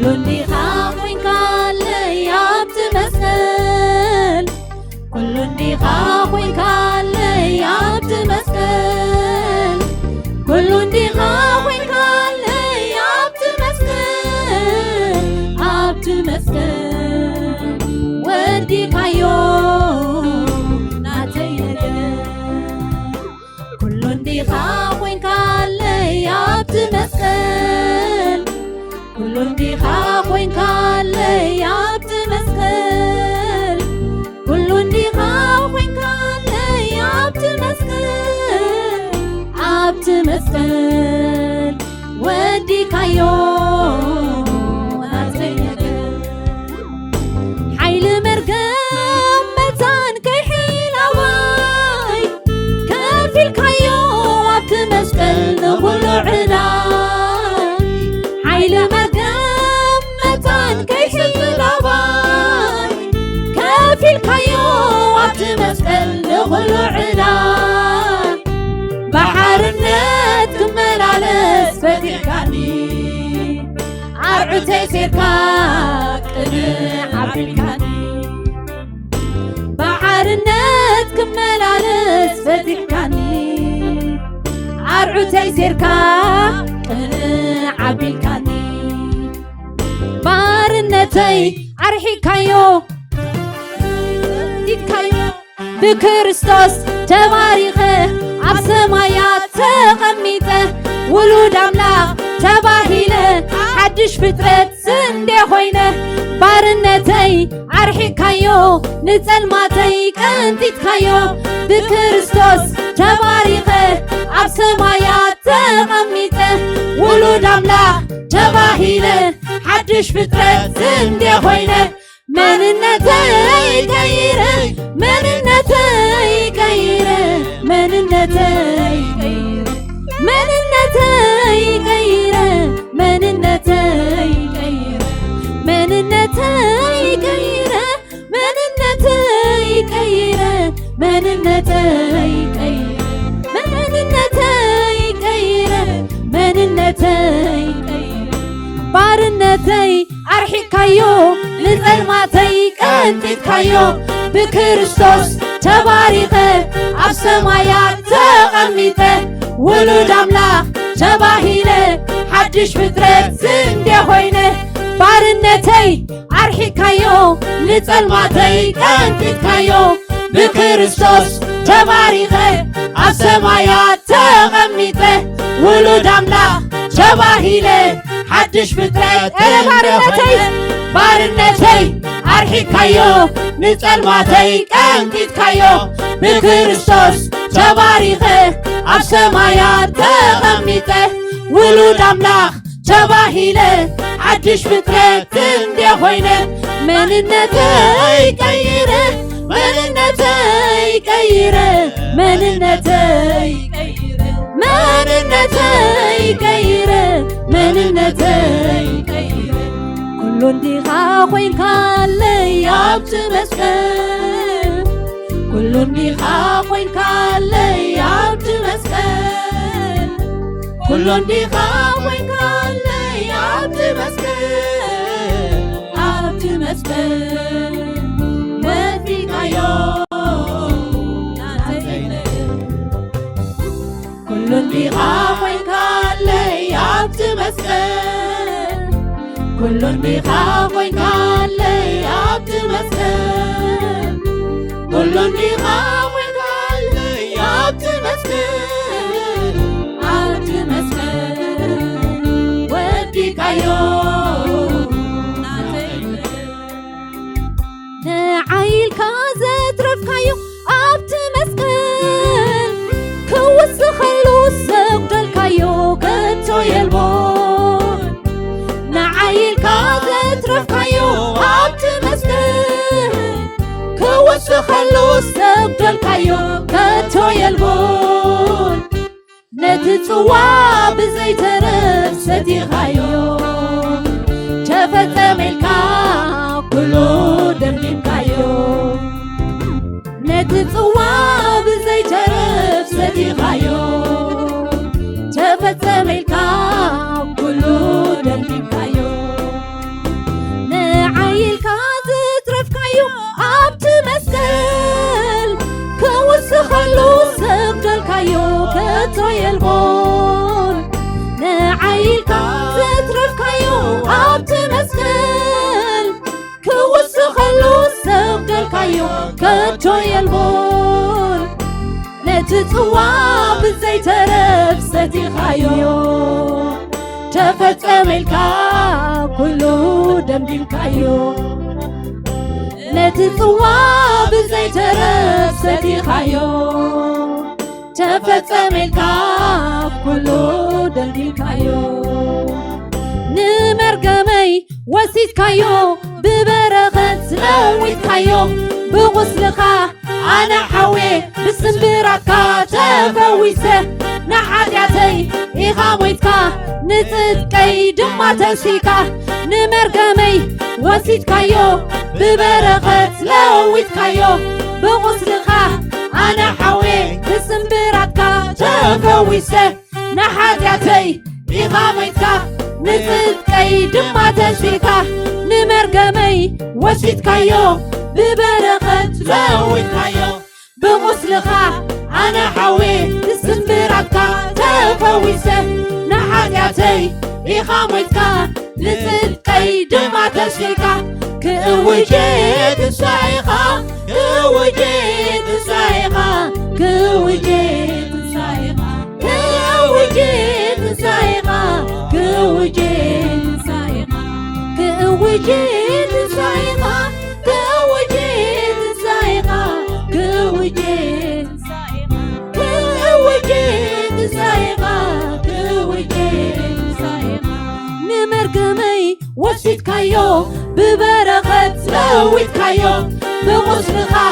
كل ديخا وين كان يابت مسكن كل ديخا وين كان يابت مسكن كل ديخا وين كان يابت مسكن يابت مسكن ودي كايو ناتينك كل ديخا وين كان يابت مسكن كل ديخا وين كان يابت مسكن كل ديخا وين كان يابت مسكن عابت مسكن ودي كايو حيل مرقم متان كي حيل واي كافي الكايو عابت مسكن نقول علاي حيل مرقم متان كي حيل واي كافي الكايو عابت مسكن نقول علاي بحر النت كمل على فتحكاني عرعتي سيركاك عبلكاني بحر النت كمل على فتحكاني عرعتي سيركاك عبلكاني بار النتي عرحي كايو يتكايو بكريستوس تباريخه عبسمايات تغميته ولود أملاك تباهيله حدش فترة سنده خوينه بارنتي عرحي كايو نزل ماتي كنتي تكايو بكريستوس تباريخه عبسمايات تغميته ولود أملاك تباهيله حدش فترة سنده خوينه من النتاي كيره من النتاي كيره من النتاي كيره من النتاي كيره من النتاي كيره من النتاي كيره من النتاي كيره من النتاي كيره من النتاي كيره من النتاي كيره بارنتي أرحي كايو لظلماتي كنتيت كايو بكريستوس تباريخه عبسمايات تغميته ولود أملاك تباهيله حدش فترة سنده خوينه بارنتي أرحي كايو لظلماتي كنتيت كايو بكريستوس تباريخه عبسمايات تغميته ولود أملاك تباهيله حدش فترة بارنتي بارنتي أرحي كايو نزل ماتي كنتيت كايو بكريستوس تباريخه عبسمايات تغميته ولود أملاك تباهيله حدش فترة تنده خوينه من النتاي كيره من النتاي كيره من النتاي كيره من النتاي كيره من النتاي كيره كل ديخا وين كان يابت مسكن كل ديخا وين كان يابت مسكن كل ديخا وين كان يابت مسكن يابت مسكن وفيك يوم كل ديخا وين كان يابت مسكن كل ديخا وين كان يابت مسكن كل ديخا وين كان يابت مسكن يابت مسكن وديك يوم نعيل كازت رفكايو عابت مسكن كوس خلوص سقدل كايو كتو يلبون نعيل كازت رفكايو عابت مسكن كوس خلوص سقدل كايو كتو يلبون نتتوا بزي ترف ستيخايو تفتم الكا كلو دمدم كايو نتتوا بزي ترف ستيخايو تفتم الكا كلو دمدم كايو يلبون نعيلك زترفكايو عبت مسكن كوسخلو سبدلكايو كتو يلبون نتتواب زي ترف ستيخايو تفتملكا كلو دمدمكايو نتتواب زي ترف ستيخايو تفتملكا كلو دمدمكايو نمرقمي وسيتكايو ببرغت لويتكايو بغسلخا أنا حوي بسنبراتكا تفويسه نحاجاتي إخاميتكا نتتكي دما تسيكا نمرقمي وسيتكايو ببرغت لويتكايو بغسلخا أنا حوي بسنبراتكا تفويسه نحاجاتي إخاميتكا نتتكي دما تسيكا نمرقمي وسيتكايو ببرغت لويتكايو بغسلخا أنا حوي بسنبراتكا تفويسه نحاجاتي إخاميتكا نتتكي دما تسيكا كوجيت سايخا كوجيت سايخا كوجيت سايخا كوجيت سايخا كوجيت سايخا كوجيت سايخا كوجيت سايخا كوجيت سايخا كوجيت سايخا كوجيت سايخا نمرقمي وسيتكايو ببرغت لويتكايو بغسلخا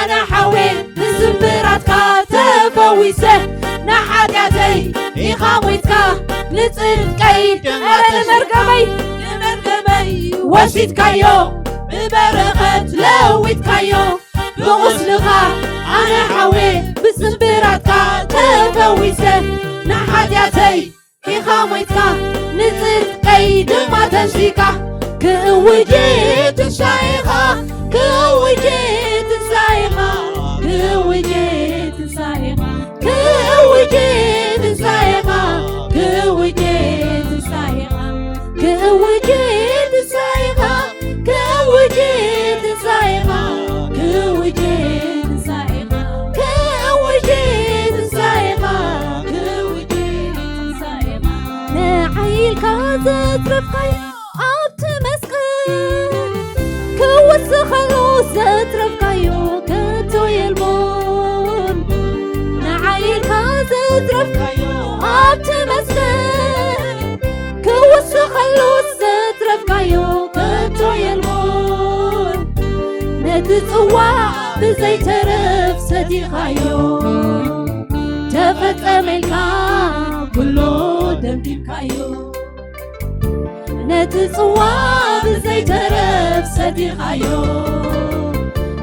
أنا حوي بسنبراتكا تفويسه نحاجاتي إخاميتكا نتتكي نمرقمي وسيتكايو ببرغت لويتكايو بغسلخا أنا حوي بسنبراتكا تفويسه نحاجاتي إخاميتكا نتتكي دما تسيكا كوجيت سايخا كوجيت سايخا كوجيت سايخا كوجيت سايخا كوجيت سايخا كوجيت سايخا كوجيت سايخا كوجيت سايخا كوجيت سايخا كوجيت سايخا نعيلك زترفكايو عبت مسكن كوسخلو زترفكايو كتو يلبون نعيلك زترفكايو عبت مسكن كوسخلو زترفكايو كتو يلبون نتتوا بزي ترف ستيخايو تفتملكا كلو دمدمكايو نتتوا بزي ترف ستيخايو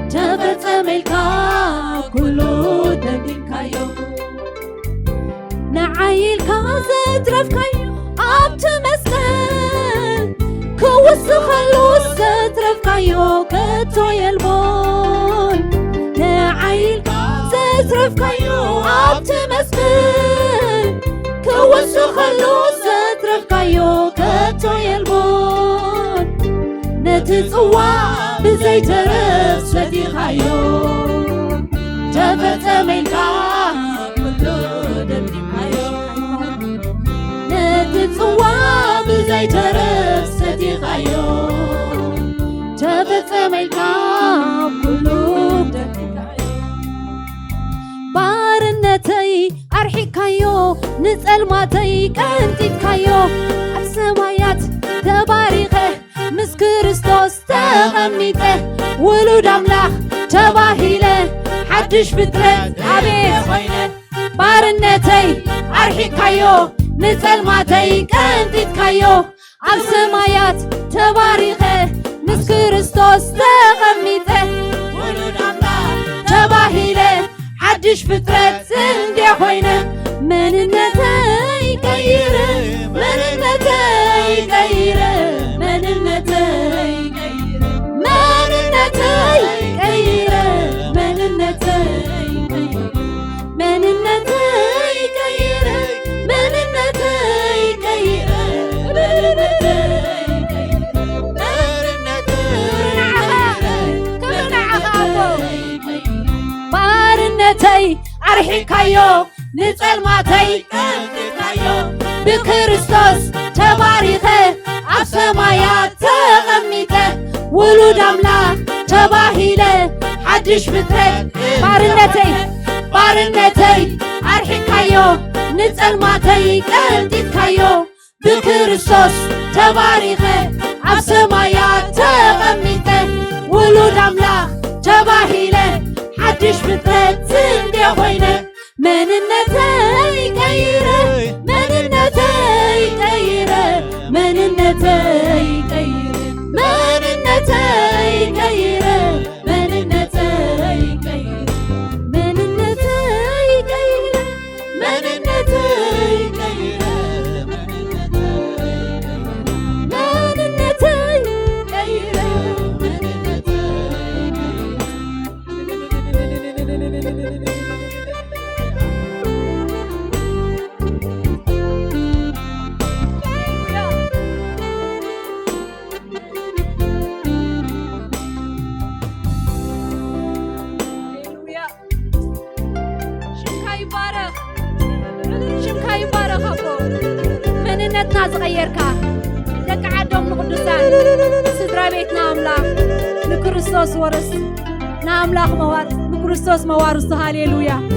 تفتملكا كلو دمدمكايو نعيلكا زترفكايو عبت مسكن كوسخلو زترفكايو كتو يلبون نعيلكا زترفكايو عبت مسكن كوسخلو زترفكايو كتو يلبون نتتوا بزي ترف ستيخايو تفتملكا كلو دمدمكايو نتتوا بزي ترف ستيخايو تفتملكا كلو دمدمكايو بارنتي أرحيكايو نتسلماتي كنتيتكايو عبسمايات تباريخه مس كريستوس تغنيته ولود أملاخ تباهيله حدش بترد عبيد خوينه بارنتي أرحيكايو نتسلماتي كنتيتكايو عبسمايات تباريخه مس كريستوس تغنيته ولود أملاخ تباهيله حدش بترد سندي خوينه مننتي كيره مننتي كيره مننتي كيره مننتي كيره مننتي كيره أرحكايو نتلماتي قلتكايو بكريستوس تباريخه عالسمايات تغميته ولود أملاك تباهيله حدش بترك بارنتي أرحكايو نتلماتي قلتكايو بكريستوس تباريخه عالسمايات تغميته ولود أملاك تباهيله حدش بترك زندي خوينه مننتي كيره مننتي كيره مننتي كيره مننتي كيره مننتي كيره مننتي كيره مننتي كيره مننتي كيره مننتنا صغيركا دك عدم نقدسان سدرا بيتنا أملاك لكريستوس ورس ناملاك موارس لكريستوس موارس هاليلويا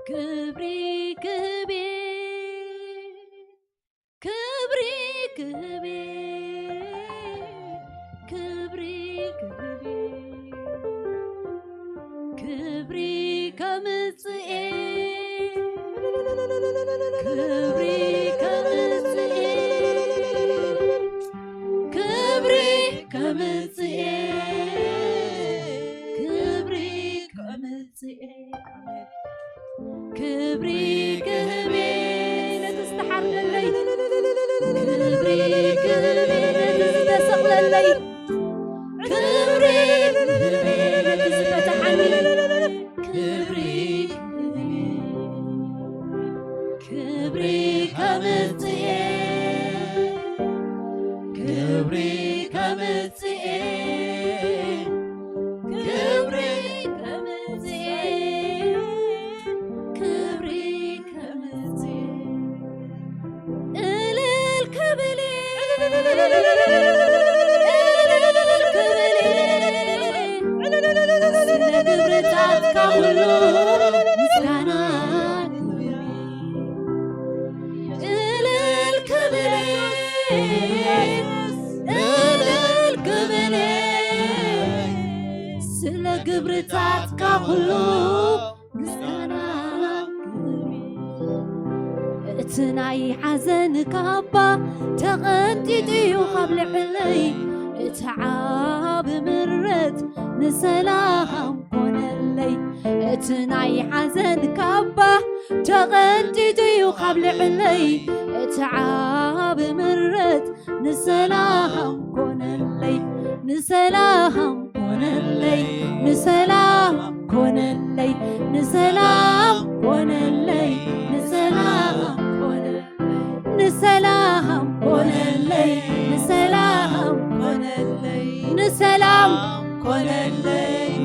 كبري كبي كبري كبي كبري كبي كبري كمصئي كبري كمصئي كبري كمصئي كبري كمصئي كبري كبي لا تستحر الليل كبري كبي ግብርታት ካኩሉ ምስጋና እትናይ ሓዘን ካባ ተቐንጢጥዩ ካብ ልዕለይ እትዓብ ምረት ንሰላም ኮነለይ እትናይ ሓዘን ካባ ተቐንጢጥዩ ካብ ልዕለይ እትዓብ ምረት ንሰላም ኮነለይ ንሰላም ኮነለይ ንሰላም ኮነለይ ንሰላም ኮነለይ ንሰላም ንሰላም ኮነለይ ንሰላም ኮነለይ ንሰላም ኮነለይ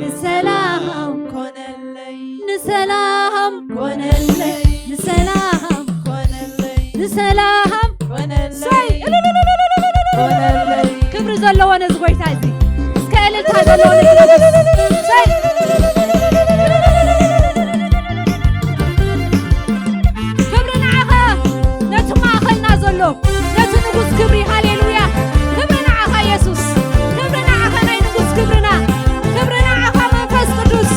ንሰላም ኮነለይ ንሰላም ኮነለይ ንሰላም ኮነለይ ንሰላም ኮነለይ ክብሪ ዘለዎ ነዚ ጎይታ እዚ እስከ እልልታ ዘለዎ ክብሪ ንዓኸ ነቲ ማእኸልና ዘሎ ነቲ ንጉስ ክብሪ ሃሌሉያ ክብሪ ንዓኸ ኢየሱስ ክብሪ ንዓኸ ናይ ንጉስ ክብርና ክብሪ ንዓኸ መንፈስ ቅዱስ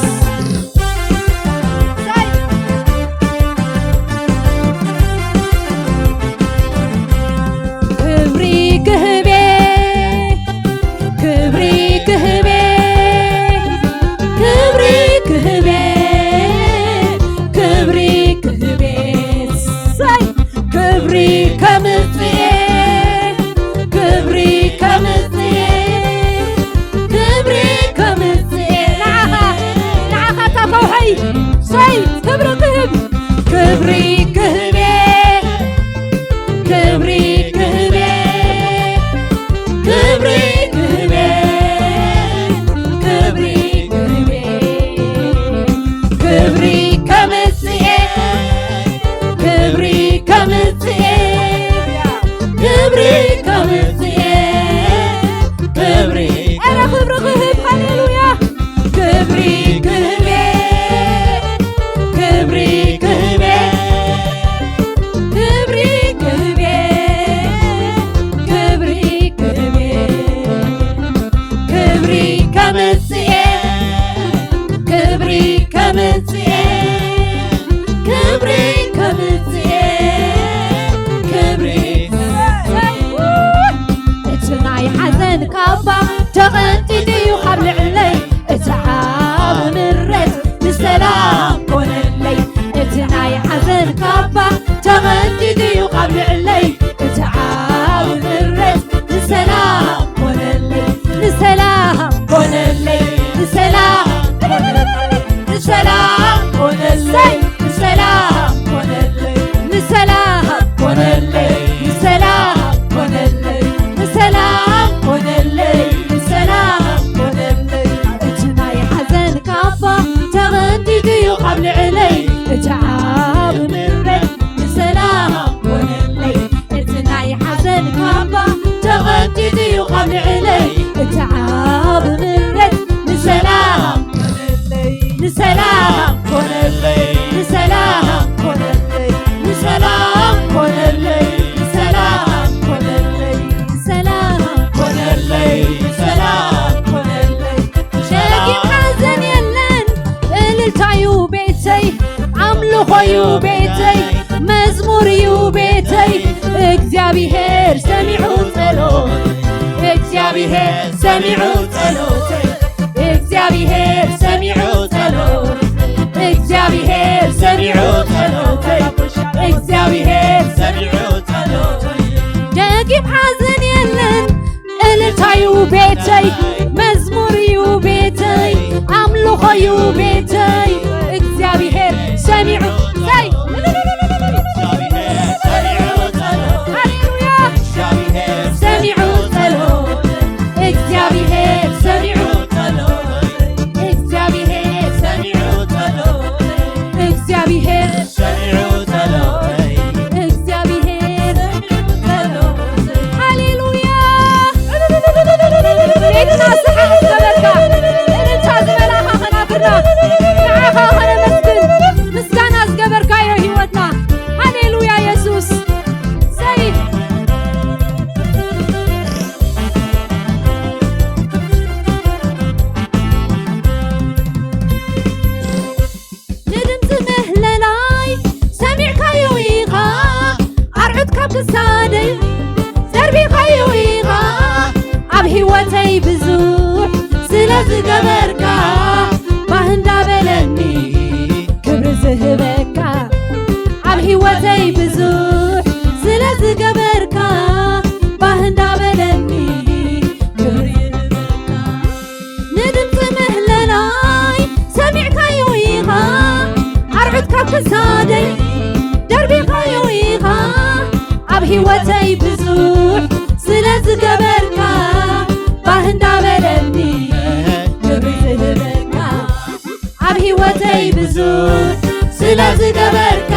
ክብሪ ክህቤ ክብሪ ክህቤ ክብሪ ክህቤ ክብሪ ክህቤ ክብሪ ከምጽእ ክብሪ ከምጽእ ክብሪ ከምጽእ ንዓኻ ተፈውሐይ ሰይ ክብሪ ክህብ ክብሪ ክህቤ ክብሪ ክህቤ ክብሪ ክህቤ ክብሪ ክህቤ ክብሪ ከምጽእ ክብሪ ከምጽእ ክብሪ ከምጽእ ክብሪ ኣረ ክብሪ ክህብ ሃሌሉያ ክብሪ ክህቤ ክብሪ ክህቤ ክብሪ ክህቤ ክብሪ ክህቤ ክብሪ ከምጽእ ክብሪ ከምጽእ ክብሪ ከምጽእ ክብሪ እቲ ናይ ሓዘን ካባ ተቐንጢጥዩ ካብ ልዕለይ እቲ ዓብ ምረት ንሰላም ኮነለይ እቲ ናይ ሓዘን ካባ ተቐንጢጥዩ ካብ ልዕለይ እቲ ዓብ ምረት ንሰላም ኮነለይ ንሰላም ኮነለይ ንሰላም ንሰላም ኮነለይ ንሰላም ኮነለይ ንሰላም ኮነለይ ንሰላም ኮነለይ ንሰላም ኮነለይ ንሰላም ኮነለይ እቲ ናይ ሓዘን ካባ ተቐንጢጥዩ ካብ ልዕለይ እቲ ዓብ ምረት ንሰላም ኮነለይ እቲ ናይ ሓዘን ካባ ተቐንጢጥዩ ካብ ልዕለይ እቲ ዓብ ምረት ንሰላም ኮነለይ ንሰላም ኮነለይ ንሰላም ኮነለይ ንሰላም ኮነለይ ንሰላም ኮነለይ ንሰላም ኮነለይ ንሰላም ኮነለይ ሸጊም ሓዘን የለን እልልታዩ ቤተይ ኣምልኾዩ ቤተይ መዝሙርዩ ቤተይ እግዚአብሔር ሰሚዑ ጸሎት እግዚአብሔር ሰሚዑ ጸሎተይ እግዚአብሔር ሰሚዑ ጸሎት እግዚአብሔር ሰሚዑ ጸሎተይ እግዚአብሔር ሰሚዑ ጸሎተይ ደጊም ሓዘን የለን እልልታዩ ቤተይ መዝሙርዩ ቤተይ ኣምልኾዩ ቤተይ እግዚአብሔር ሰሚዑ ሰይ ክሳደይ ዘርቢኻዮ ኢኻ ኣብ ሕይወተይ ብዙሕ ስለ ዝገበርካ ባህ እንዳበለኒ ክብሪ ዝህበካ ኣብ ሕይወተይ ብዙሕ ስለ ዝገበርካ ባህ እንዳበለኒ ክብሪ ዝህበካ ንድምፂ ምህለላይ ሰሚዕካዮ ኢኻ ኣርዑት ካብ ክሳደይ ደርቢኻዮ ኢኻ ኣብ ሕይወተይ ብዙሕ ስለ ዝገበርካ ባህ እንዳበለኒ ክብሪ ዝህበካ ኣብ ሕይወተይ ብዙሕ ስለ ዝገበርካ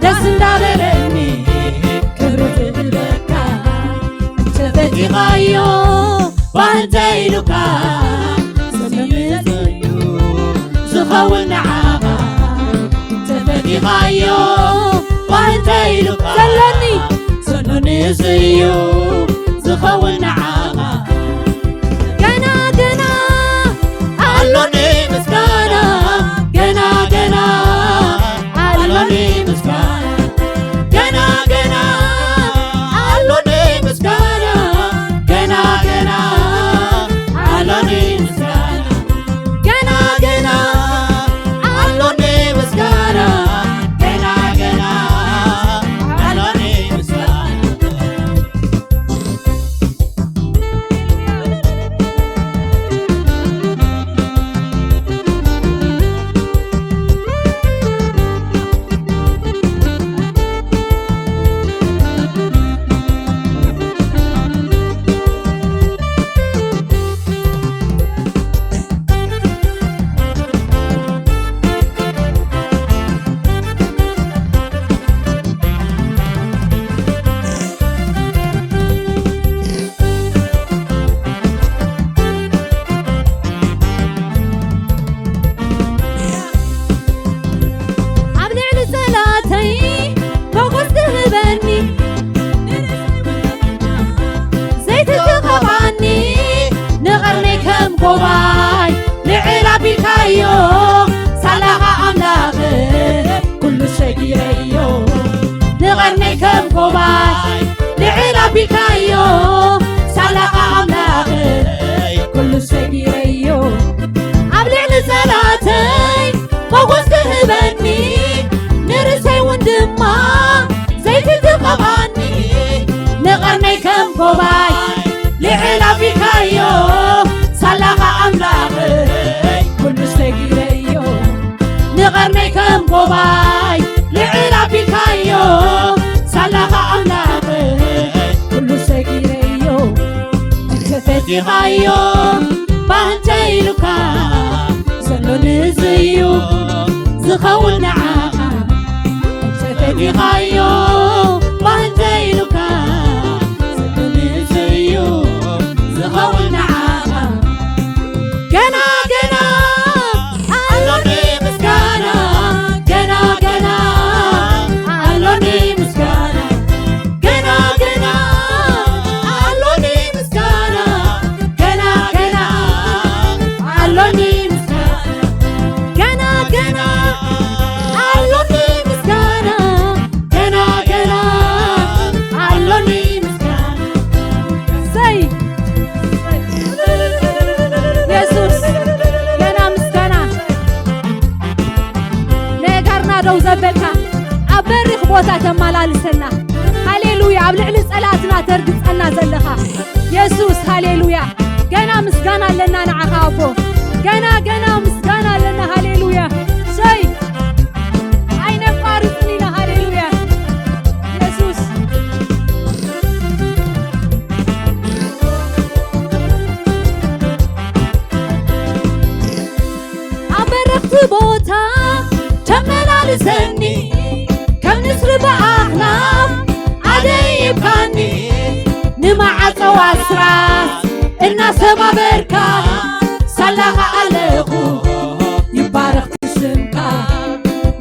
ደስ እንዳበለኒ ክብሪ ዝህበካ ተፈቲኻዮ ባህ እንተኢሉካ ሰሚዕዩ ዝኸውን ንዓኻ ተፈቲኻዮ ባህ እንተኢሉካ ዘለኒ ንስዩ ዝኸውን ንዓኻ ገና ገና ኣሎኒ ምስጋና ገና ገና ኣሎኒ ምስጋና ገና ገና ኣሎኒ ምስጋና ገና ገና ኣሎኒ ምስጋና ገና ገና ኣሎኒ ምስጋና ገና ገና ኣሎኒ ጎባይ ልዕል ኣቢልካዮ ሳላኻ ኣምላኽ ኩሉ ሸጊረዮ ንቐርነይ ከም ጎባይ ልዕል ኣቢልካዮ ሳላኻ ኣምላኽ ኩሉ ሸጊረዮ ኣብ ልዕሊ ጸላተይ ሞገስ ትህበኒ ንርእሰይ እውን ድማ ዘይቲ ትቐብኣኒ ንቐርነይ ከም ጎባይ ልዕል ኣቢልካዮ ሳላኻ ኣምላኽ ኩሉ ሰጊረዮ ንቐርነይ ከም ጎባይ ልዕል ኣቢልካዮ ሳላኻ ኣምላኽ ኩሉ ሰጊረዮ ተፈቲኻዮ ባህ እንተኢሉካ ዘሎ ንዝዩ ዝኸውን ንዓኻ ተፈቲኻዮ ባህ እንተኢሉካ ዘሎ ንዝዩ ዝኸውን ንዓኻ ገና ገና ኣሎኒ ምስጋና ገና ገና ኣሎኒ ምስጋና ገና ገና ኣሎኒ ምስጋና ገና ገና ኣሎኒ ምስጋና ገና ገና ኣሎኒ ምስጋና ገና ገና ኣሎኒ ምስጋና ሰይ ደው ዘበልካ ኣብ በሪኽ ቦታ ተመላልሰና ሃሌሉያ ኣብ ልዕሊ ጸላትና ተርግጸና ዘለኻ ኢየሱስ ሃሌሉያ ገና ምስጋና ኣለና ንዓኻ ኣቦ ገና ገና ምስጋና ኣለና ሃሌሉያ ሰይ ኣይነቋርፅን ኢና ሃሌሉያ ኢየሱስ ኣብ በረኽቲ ቦታ ተመላልሰኒ ከም ንስሪ በኣኽናፍ ኣደይብካኒ ንማዓፀዋ ስራት እናሰባበርካ ሳላኻ ኣለኹ ይባረኽ ስምካ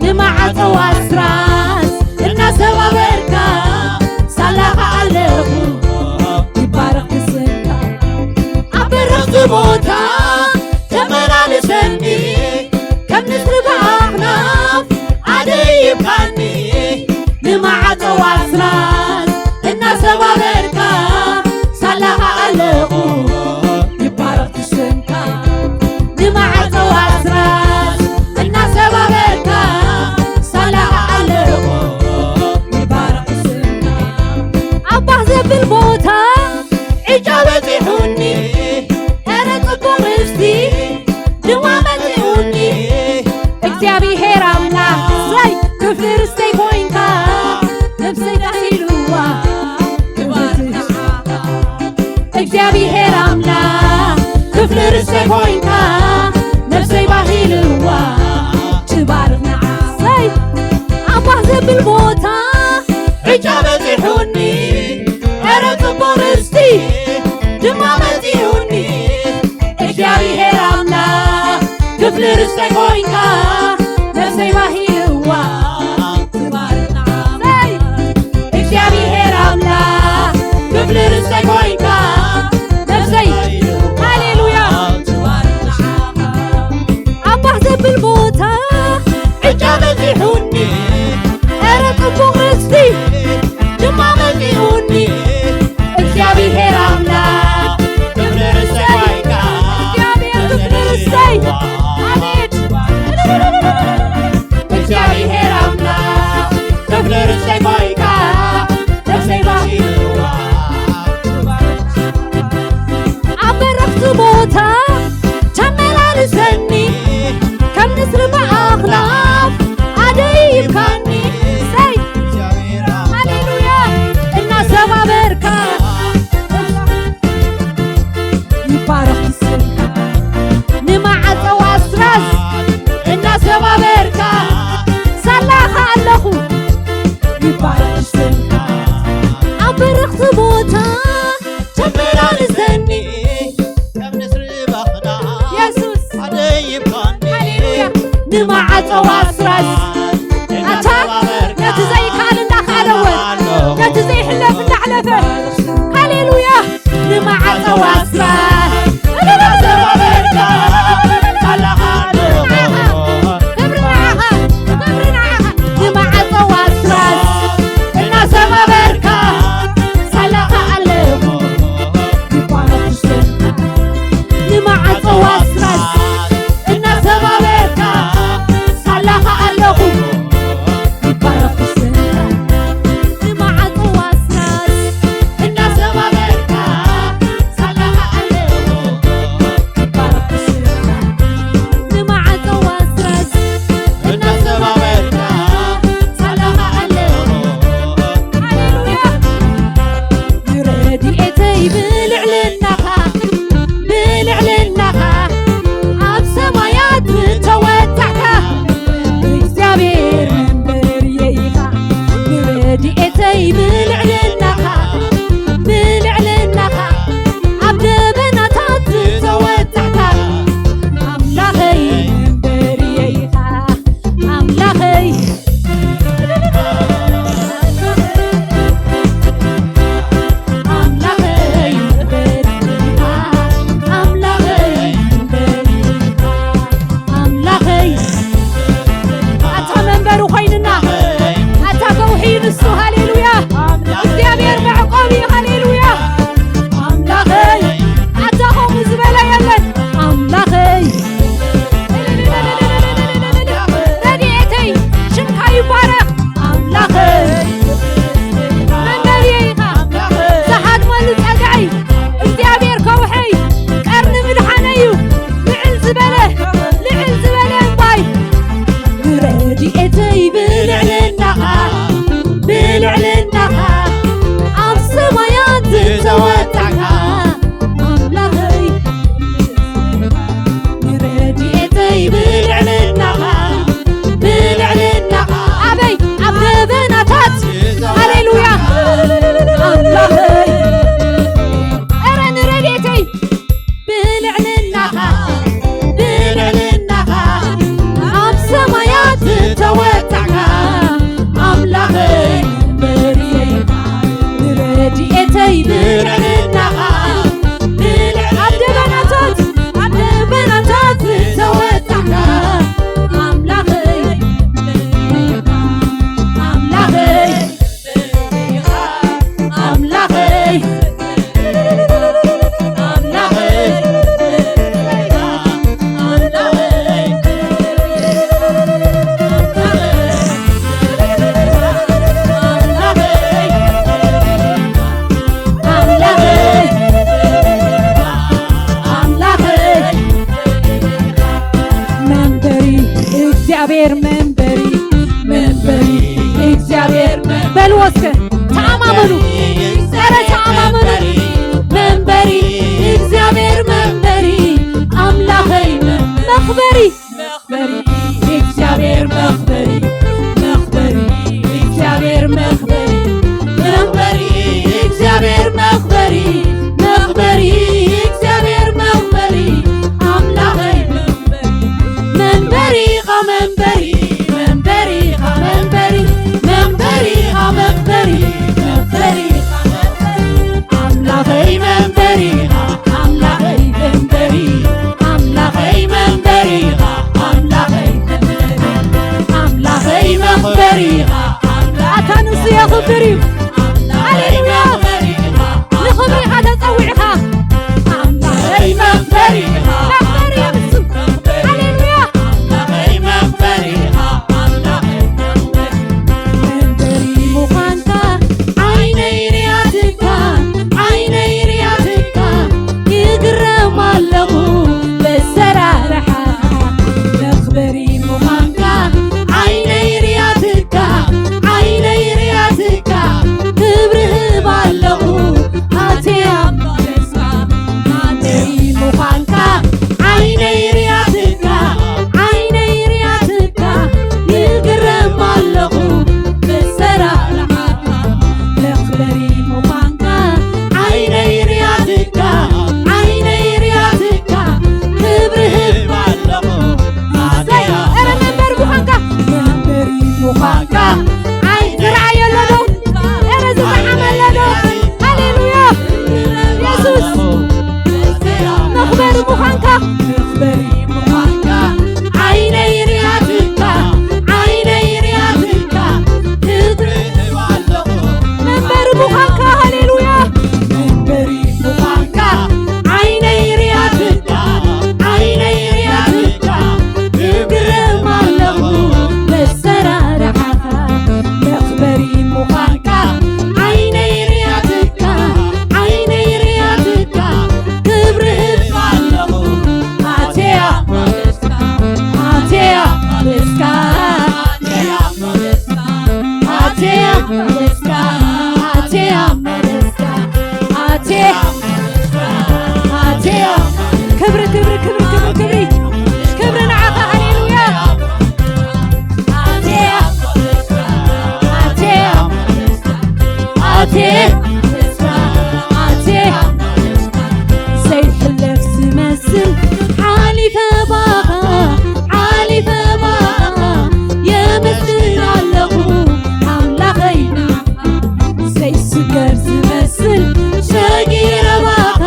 ንማዓፀዋ ስራት እናሰባበርካ ሳላኻ ኣለኹ ይባረኽ ስምካ ኣብ በረኽቲ ቦታ ተመላልሰኒ ከም ንስሪ በኣኽናፍ ኣደይብካኒ ንማዓፀዋ ስራት ክፍሊ ርስተይ ኮይንካ ነፍሰይ ዳኺልዋ እግዚአብሔር አምላክ ክፍሊ ርስተይ ኮይንካ ነፍሰይ ባሂልዋ ትባርኽ ንዓሰይ ኣባህ ዘብል ቦታ ዕጫ በፂሑኒ ኧረ ጽቡቕ ርስቲ ድማ መጺኡኒ እግዚአብሔር አምላክ ክፍሊ ርስተይ ኮይንካ ነፍሰይ ባሂልዋ ትባርኽ ንዓሰይ እግዚአብሔር አምላክ ክፍሊ ርስተይ ኮይንካ ነፍሰይ ሃሌሉያ ትባርኽ ኣባህ ዘብል ቦታ ዕጫ በፂሑኒ ኧረ ጽቡቕ ርስቲ ድማ መጺኡኒ እግዚአብሔር አምላክ ክፍሊ ርስተይ ኮይንካ እግዚአብሔር ክፍሊ ርስተይ አቤት እግዚአብሔር አምላክ ክፍሊ ርስተይ ኮይንካ ነፍሰይ ባሂልዋ ኣብ በረኽቲ ቦታ ተመላልሰኒ ከም ንስሪ በኣኽላፍ ኣደይብካኒ ሰይ ሃሌሉያ እናሰባበርካ ይባረኽ ስምካ ንማዓፀዋ ስራስ እናሰባበርካ ሳላኻ ኣለኹ ይባረኽ ስምካ ኣብ በረኽቲ ቦታ ተመላልሰኒ ከም ንስሪ በኣኽላፍ ኢየሱስ ኣደይብካኒ ሃሌሉያ ንማዓፀዋ ስራስ ኣታ ነቲ ዘይከኣል እንዳኻለወ ነቲ ዘይሕለፍ እንዳሕለፈ ሃሌሉያ ንማዓፀዋ ስራስ እናሰባበርካ ሳላኻ ኣለኹ ክብሪ ንዓኻ ክብሪ ንዓኻ ንማዓፀዋ ስራስ እናሰባበርካ ሳላኻ ኣለኹ ይባረኽ ስምካ ንማዓፀዋ ስራስ እናሰባበርካ ሳላኻ ኣለኹ ይባረኽ ስምካ ንማዓፀዋ ስራስ እናሰባበርካ ሳላኻ ኣለኹ ይባረኽ ስምካ ንማዓፀዋ ስራስ እናሰባበርካ ሳላኻ ኣለኹ ሃሌሉያ ንረድኤተይ ብልዕልናኻ ብልዕልናኻ ኣብ ሰማያት ተወጣዕካ እግዚአብሔር መንበርየ ኢኻ ንረድኤተይ ብልዕልናኻ ብልዕልናኻ ኣብ ደበናታት ተወጣዕካ ኣምላኸይ መንበርየ ኢኻ ኣምላኸይ ኣምላኸይ መንበርየ ኢኻ ኣምላኸይ መንበርየ ኢኻ ኣምላኸይ ኣታ መንበሩ ኮይንና ኣታ ከውሒ ንሱ ሃሌሉያ እግዚአብሔር መዕቆቢ ሃሌሉያ ኣምላኸይ ኣታ ከምኡ ዝበለ የለን ኣምላኸይ ረድኤተይ ሽምካ ይባረኽ ኣምላኸይ መንበርየ ኢኻ ዝሓድመሉ ፀጋዒ እግዚአብሔር ከውሐይ ቀርኒ ምድሓነዩ ልዕል ዝበለ እምባይ ረድኤተይ ብልዕልናኻ ብልዕልናኻ ኣብ ሰማያት ተወጣዕካ ኣምላኸይ ረድኤተይ ብልዕልናኻ ብልዕልናኻ ኣበይ ኣብ ደበናታት ሃሌሉያ ኣምላኸይ ኧረ ንረድኤተይ ብልዕልናኻ ብልዕልናኻ ኣብ ሰማያት ተወጣዕካ ኣምላኸይ መንበርየ ኢኻ ንረድኤተይ ብልዕልናኻ ኣብ ደበናታት ተወጣዕካ ኣምላኸይ ኣምላኸይ ኣምላኸይ እግዚአብሔር መንበሪ መክበሪ እግዚአብሔር በልወስከ ተአማመኑ ኧረ ተአማመኑ መንበሪ እግዚአብሔር መንበሪ አምላኸይ መክበሪ እግዚአብሔር መክበሪ እግዚአብሔር መክበሪ እግዚአብሔር መክበሪ እግዚአብሔር መክበሪ አምላኸይ መንበሪ መንበሪ አምላኸይ መንበሪ ኣታንሱ የኽብር እዩ ሃሌሉያ ንኽብሪ ኢኻ ተፀዊዕኻ ኣምላኸይ መኽበሪ ንሱ ሃሌሉያ መንበሪ ምዃንካ ዓይነይ ርያትካ ይግረም ኣለኹ በሰራርሓ መኽበሪ ምዃንካ ዓይነይ ርያትካ ክብርህብ ኣለኹ ኣትያ ማተይ ምዃንካ ዓይነይ ርያትካ ይግረም ኣለኹ በሰራርሓ መኽበሪ ምዃንካ ዓይነይ ርያትካ ክብርህብ ኣለኹ ኣትያ ኧረ መንበሪ ምዃንካ ዝረኣየሎ ዶ ኧረ ዝፀዓመሎ ዶ ሃሌሉያ ኢየሱስ መኽበሪ ምዃንካ ዓይነይ ርያትካ ክብርህብ ኣለኹ መንበሪ ምዃንካ ሃሌሉያ መንበሪ ምዃንካ ዓይነይ ርያትካ ክብርህብ ኣለኹ በሰራርሓኻ መኽበሪ ምዃንካ ዓይነይ ርያትካ ክብርህብ ኣለኹ ኣትያ ክብሪ ንዓኻ ሃሌሉያ ዘይሕለፍ ዝመስል ሓሊፈ ባኻ የመስግን ኣለኹ ኣምላኸይ ዘይስገር ዝመስል ሰጊረ ባኻ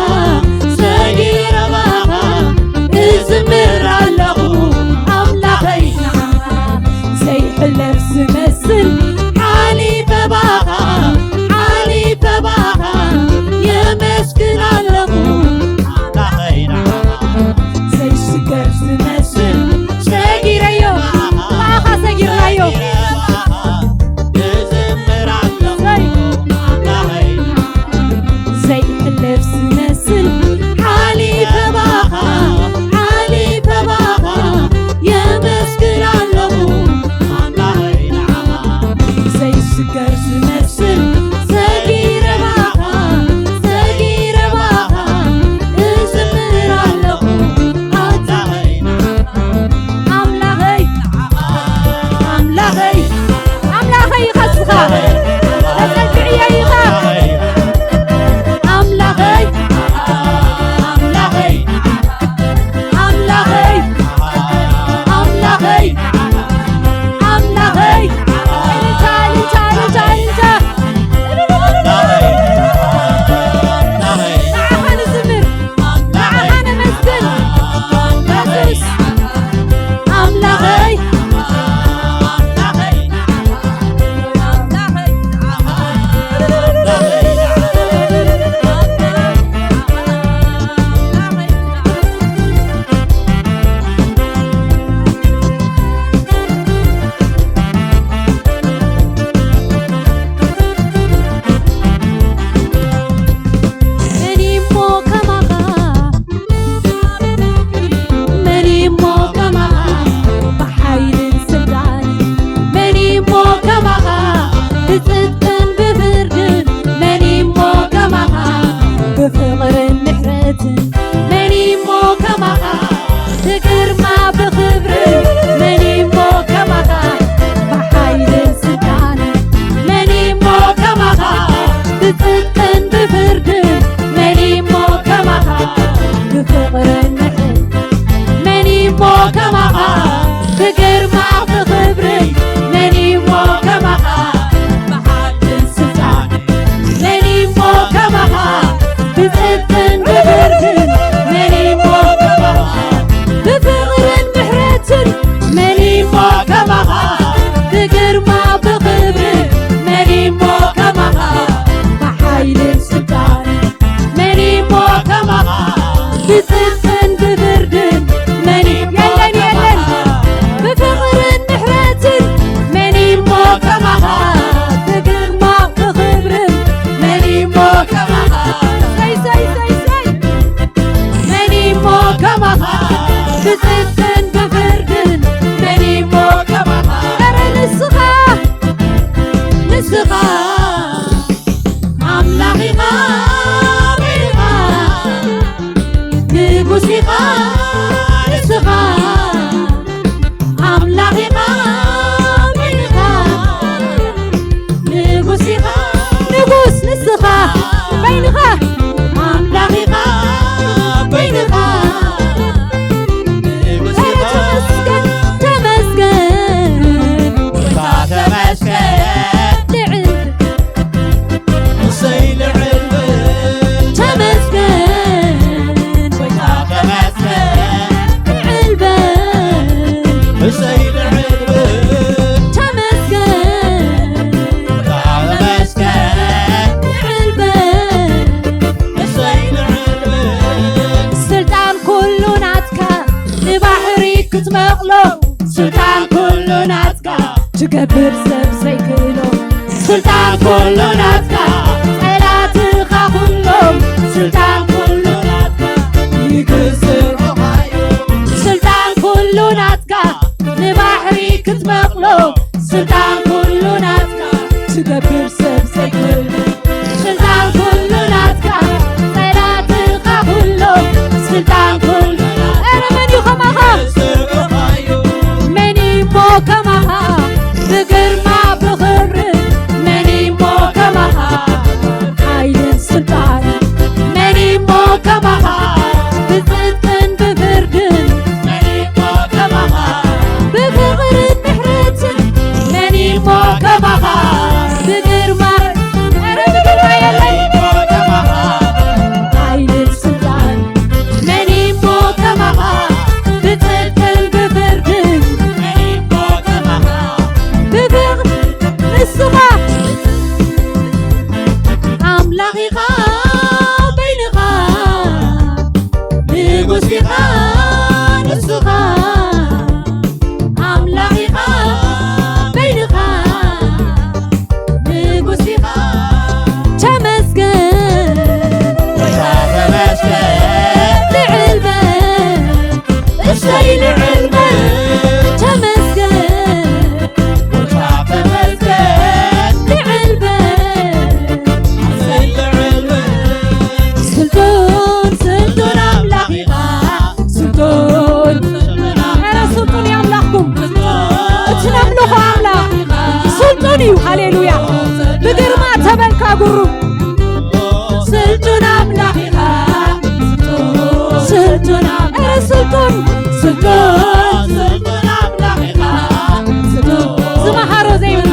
ትገብር ሰብ ዘይክእሎ ስልጣን ኩሉ ናትካ ጠላትኻ ኩሎም ስልጣን ኩሉ ናትካ ይግዝእኻዮ ስልጣን ኩሉ ናትካ ንባሕሪ ክትመቕሎ ስልጣን ኩሉ ናትካ ትገብር ሰብ ዘይክእሎ ስልጣን ኩሉ ናትካ ጠላትኻ ኩሎም ስልጣን ኩሉ ኣረ መን እዩ ከማኻ መን እሞ ከማኻ ብግርማ ብኽብሪ መን እሞ ከማኻ ሓይልን ስልጣን መን እሞ ከማኻ ብጽድቅን ብፍርድን መን እሞ ከማኻ ብፍቕርን ምሕረትን መን እሞ ከማኻ ብግርማ ኣረ ብግርማ የለይ እሞ ከማኻ ሓይልን ስልጣን መን እሞ ከማኻ ብጽድቅን ብፍርድን መን እሞ ከማኻ ብፍቕር ንስኻ ኣምላኽ ኢኻ በይንኻ ንጉስ ኢኻ ንስኻ ኣምላኽ ኢኻ በይንኻ ንጉስ ኢኻ ተመስገን ወይታ ተመስገን ልዕል በል እሰይ ልዕል በል ተመስገን ወይታ ተመስገን ልዕል በል ዘይልዕል ስልጡን ስልጡን ኣምላኽ ኢኻ ስልጡን ኣረ ስልጡን እዩ ኣምላኽኩም እቲ ነምልኾ ኣምላኽ ስልጡን እዩ ሃሌሉያ ብግርማ ተበልካ ጉሩም ስልጡን ኣምላኽ ኢኻ ስልጡን ኣረ ስልጡን ስልጡን ስልጡን አምላኽ ኢኻ ዝመሃሮ ዘይብሉ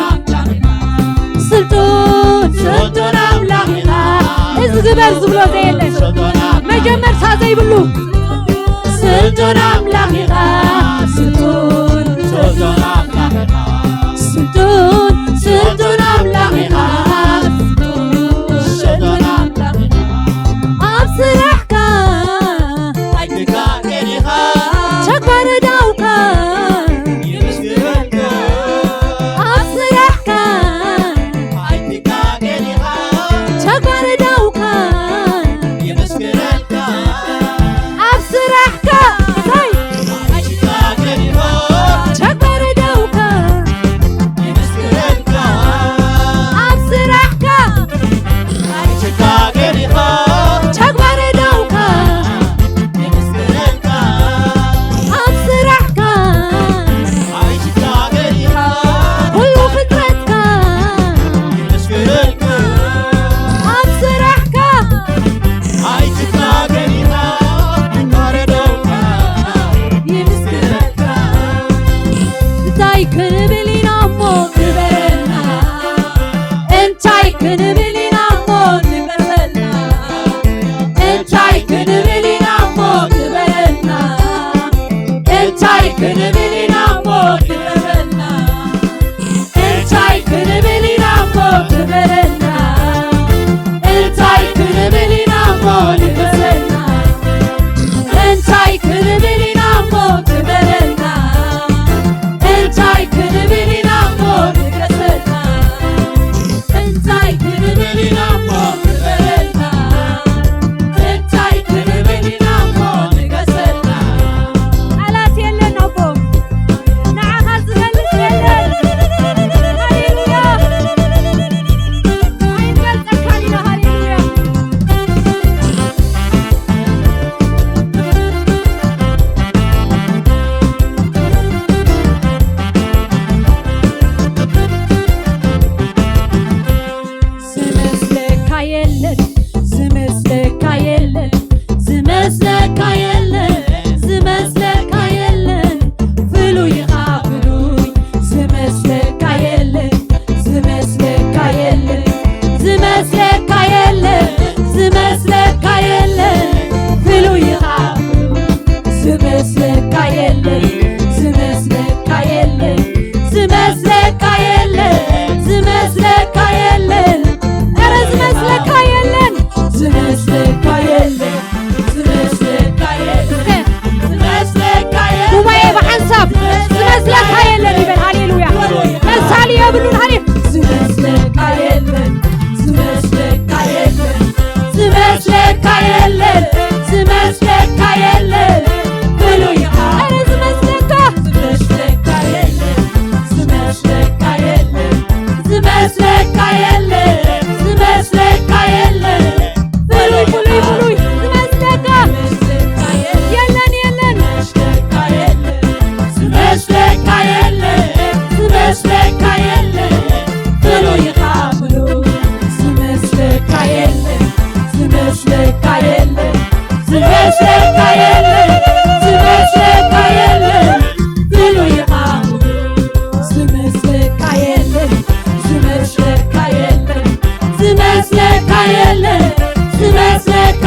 ስልጡን ስልጡን ኣምላኽ ኢኻ እዚ ግበር ዝብሎ ዘየለን ስልጡን መጀመርታ ዘይብሉ ስልጡን ኣምላኽ ኢኻ ስልጡን ስልጡን አምላኽ ኢኻ ስልጡን ስልጡን ኣምላኽ ኢኻ ስልጡን አምላኽ ኢኻ ኣብ ስራሕካ ዓይንካ ጌዲኻ ተግባር እዳውካ ይመስግነካ ኣብ ስራሕካ ዓይንካ ጌዲኻ ተግባር እዳውካ ይመስግነካ ኣብ ስራሕካ ሳይ ዓይንካ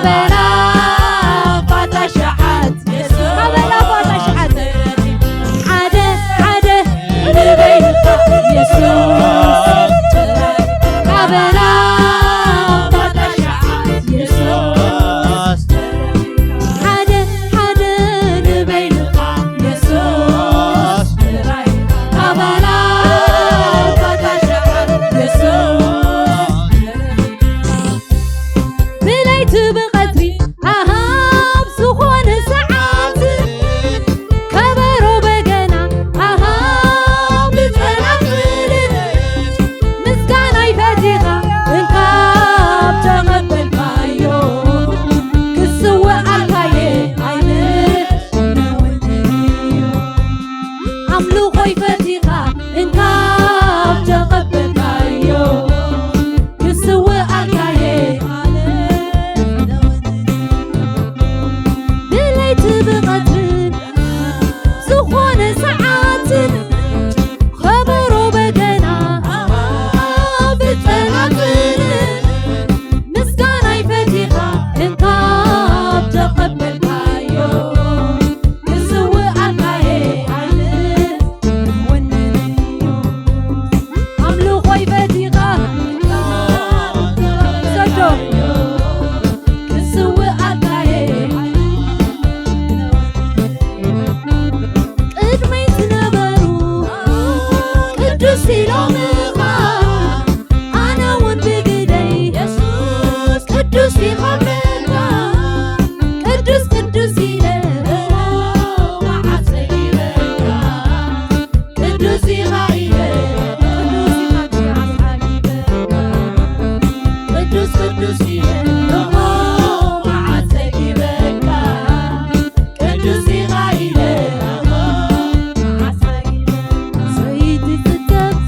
ካበላ ፋታሸዓት ካበላ ፋታሸዓት ሓደ ሓደ ንበይንኻ ኢየሱስ ካበላ ፋታሸዓት ኢየሱስ ሓደ ሓደ ንበይንኻ ኢየሱስ ካበላ ፋታሸዓት ኢየሱስ ብለይቲ ብቐትሪ ኣሃብ ዝኾነ ሰዓት ከበሮ በገና ኣሃብ ብጸናጽል ምስጋናይ ፈቲኻ እንካብ ተቐበልካዮ ክስውዓልካየ ዓይነት ነውንዮ ኣምልኾይ ፈቲኻ እንካብ ተቐበልካዮ ክስውዓልካየ ብለይቲ ብቐትርን ዝኾነ ሰዓትን ከበሮ በገና ብጸናጽል ምስጋናይ ፈቲኻ እንካብ ተቐበልካዮ ክስውዓልካየ ዓይነት ወንንዮ ኣምልኾይ ፈቲኻ ሰዶ ክስውዓልካየ ቅድመይ ዝነበሩ ቅዱስ ኢሎምኻ ኣነ እውን ብግደይ ኢየሱስ ቅዱስ ኢኻ በልካ ቅዱስ ቅዱስ ኢለ መዓሰይ ይበልካ ቅዱስ ኢኻ ኢለ ቅዱስ ቅዱስ ኢለ መዓሰይ ይበልካ ቅዱስ ኢኻ ኢለ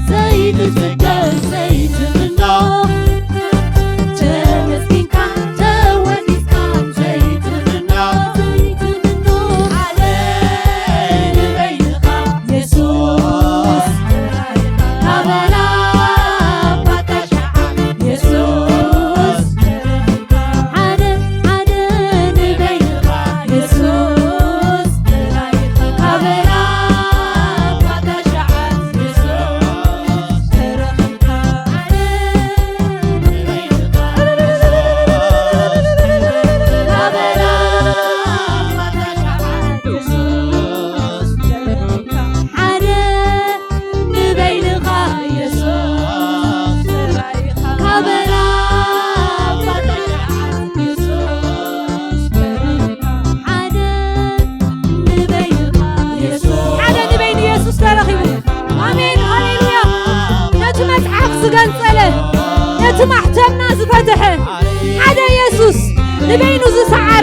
ዘይትጽገብ ዘይትምኖ ተመስጊንካ ተወዲስካ ዘይትምኖ ሓደ ንበይንኻ ኢየሱስ ካበላ ፋታሸዓት ኢየሱስ ሓደ ሓደ ንበይንኻ ኢየሱስ ካበላ ፋታሸዓት ኢየሱስ ተረኽብካ ካበላ ፋታሸዓት ኢየሱስ ሓደ ንበይንኻ ኢየሱስ ካበላ ፋታሸዓት ኢየሱስ ሓደ ንበይንኻ ኢየሱስ ሓደ ንበይን ኢየሱስ ተረኺቡ ኣሜን ሃሌሉያ ነቲ መጽሓፍ ዝገንጸለ ነቲ ማሕተምና ዝፈትሐ ሓደ ኢየሱስ ንበይኑ ዝሰዓረ